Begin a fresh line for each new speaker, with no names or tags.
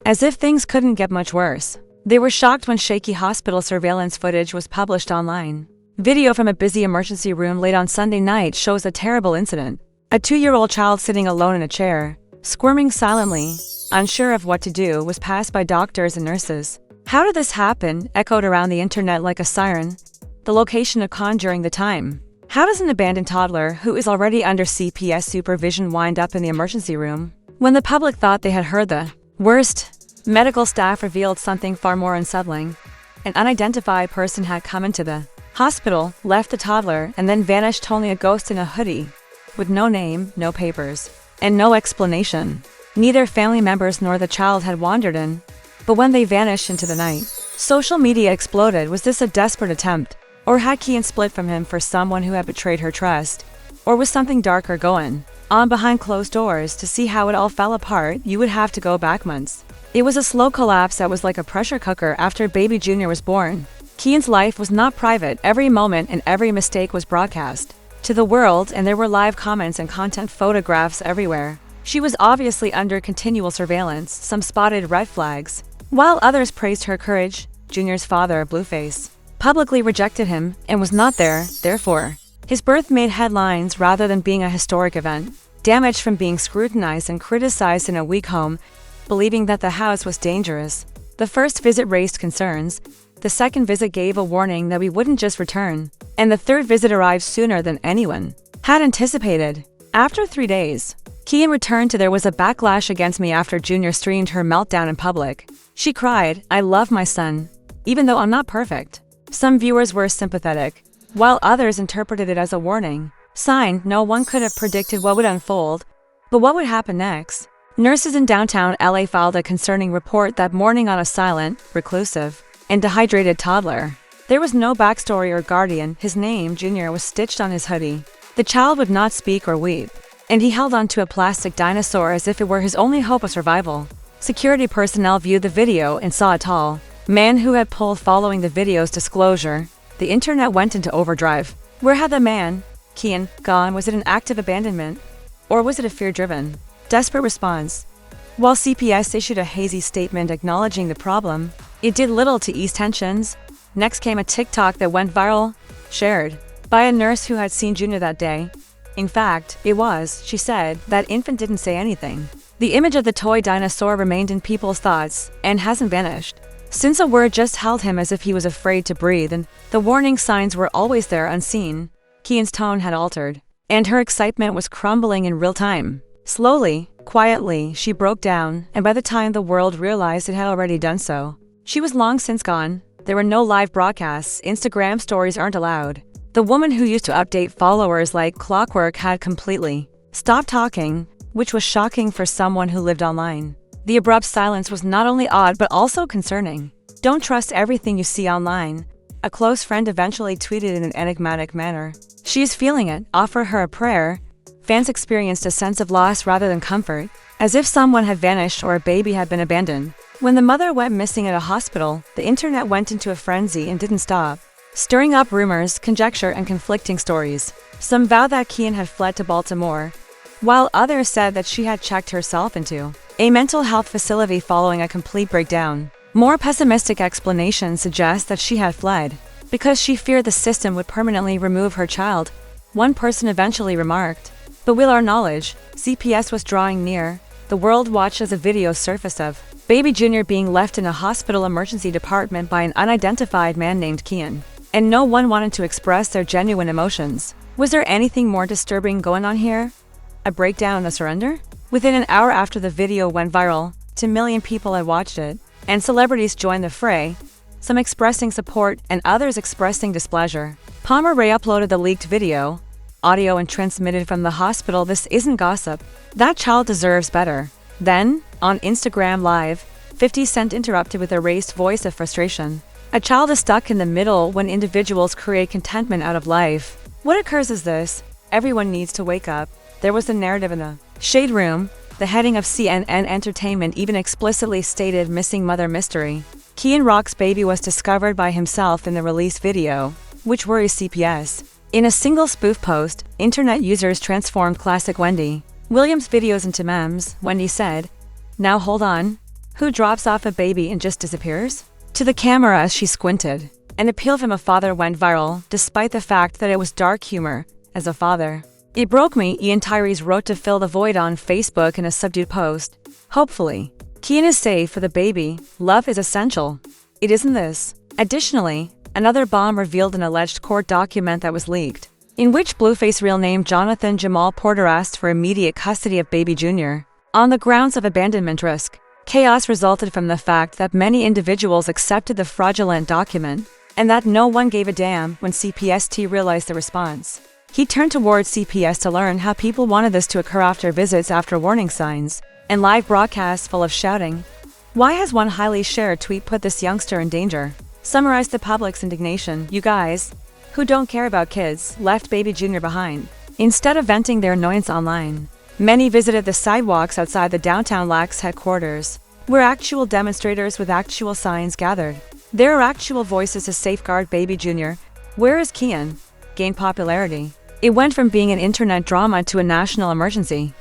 as if things couldn't get much worse. They were shocked when shaky hospital surveillance footage was published online. Video from a busy emergency room late on Sunday night shows a terrible incident. A 2-year-old child sitting alone in a chair, squirming silently, unsure of what to do, was passed by doctors and nurses. "How did this happen?" echoed around the internet like a siren. The location of conjuring the time. How does an abandoned toddler who is already under CPS supervision wind up in the emergency room? When the public thought they had heard the worst, medical staff revealed something far more unsettling. An unidentified person had come into the hospital, left the toddler, and then vanished, only a ghost in a hoodie, with no name, no papers, and no explanation. Neither family members nor the child had wandered in, but when they vanished into the night, social media exploded. Was this a desperate attempt? Or had Chrisean split from him for someone who had betrayed her trust? Or was something darker going on behind closed doors? To see how it all fell apart, you would have to go back months. It was a slow collapse that was like a pressure cooker after baby Junior was born. Chrisean's life was not private. Every moment and every mistake was broadcast to the world, and there were live comments and content photographs everywhere. She was obviously under continual surveillance. Some spotted red flags, while others praised her courage. Junior's father, Blueface, publicly rejected him and was not there, therefore. His birth made headlines rather than being a historic event. Damaged from being scrutinized and criticized in a weak home, believing that the house was dangerous. The first visit raised concerns. The second visit gave a warning that we wouldn't just return. And the third visit arrived sooner than anyone had anticipated. After 3 days, Chrisean returned to. There was a backlash against me after Junior streamed her meltdown in public. She cried, "I love my son, even though I'm not perfect." Some viewers were sympathetic, while others interpreted it as a warning sign. No one could have predicted what would unfold, but what would happen next? Nurses in downtown LA filed a concerning report that morning on a silent, reclusive, and dehydrated toddler. There was no backstory or guardian. His name, Junior, was stitched on his hoodie. The child would not speak or weep, and he held onto a plastic dinosaur as if it were his only hope of survival. Security personnel viewed the video and saw a tall man who had pulled following the video's disclosure. The internet went into overdrive. Where had the man, Chrisean, gone? Was it an act of abandonment? Or was it a fear-driven, desperate response? While CPS issued a hazy statement acknowledging the problem, it did little to ease tensions. Next came a TikTok that went viral, shared by a nurse who had seen Junior that day. In fact, it was, she said, that infant didn't say anything. The image of the toy dinosaur remained in people's thoughts and hasn't vanished. Since a word just held him as if he was afraid to breathe, and the warning signs were always there unseen. Chrisean's tone had altered, and her excitement was crumbling in real time. Slowly, quietly, she broke down, and by the time the world realized it had already done so, she was long since gone. There were no live broadcasts. Instagram stories aren't allowed. The woman who used to update followers like clockwork had completely stopped talking, which was shocking for someone who lived online. The abrupt silence was not only odd but also concerning. "Don't trust everything you see online," a close friend eventually tweeted in an enigmatic manner. "She is feeling it. Offer her a prayer." Fans experienced a sense of loss rather than comfort, as if someone had vanished or a baby had been abandoned. When the mother went missing at a hospital, the internet went into a frenzy and didn't stop, stirring up rumors, conjecture, and conflicting stories. Some vowed that Chrisean had fled to Baltimore, while others said that she had checked herself into a mental health facility following a complete breakdown. More pessimistic explanations suggest that she had fled because she feared the system would permanently remove her child. One person eventually remarked, "But with our knowledge, CPS was drawing near." The world watched as a video surfaced of baby Junior being left in a hospital emergency department by an unidentified man named Chrisean, and no one wanted to express their genuine emotions. Was there anything more disturbing going on here? A breakdown and a surrender? Within an hour after the video went viral, 2 million people had watched it, and celebrities joined the fray, some expressing support and others expressing displeasure. Palmer Ray uploaded the leaked video, audio, and transmitted from the hospital. "This isn't gossip. That child deserves better." Then, on Instagram Live, 50 Cent interrupted with a raised voice of frustration. "A child is stuck in the middle when individuals create contentment out of life. What occurs is this: everyone needs to wake up." There was the narrative in the Shade Room. The heading of CNN Entertainment even explicitly stated "Missing Mother Mystery." Chrisean Rock's baby was discovered by himself in the release video, which worries CPS. In a single spoof post, internet users transformed classic Wendy Williams videos into memes. Wendy said, "Now hold on. Who drops off a baby and just disappears? To the camera as she squinted. An appeal from a father went viral, despite the fact that it was dark humor. As a father, it broke me, Ian Tyrese wrote to fill the void on Facebook in a subdued post. Hopefully, Kian is safe for the baby. Love is essential. It isn't this. Additionally, another bomb revealed an alleged court document that was leaked, in which Blueface real name Jonathan Jamal Porter asked for immediate custody of baby Jr. on the grounds of abandonment risk. Chaos resulted from the fact that many individuals accepted the fraudulent document, and that no one gave a damn when CPST realized the response. He turned towards CPS to learn how people wanted this to occur after visits after warning signs and live broadcasts full of shouting. Why has one highly shared tweet put this youngster in danger? Summarized the public's indignation. You guys, who don't care about kids, left baby Jr. behind. Instead of venting their annoyance online, many visited the sidewalks outside the downtown LAX headquarters, where actual demonstrators with actual signs gathered. There are actual voices to safeguard baby Jr. Where is Kian? Gained popularity. It went from being an internet drama to a national emergency.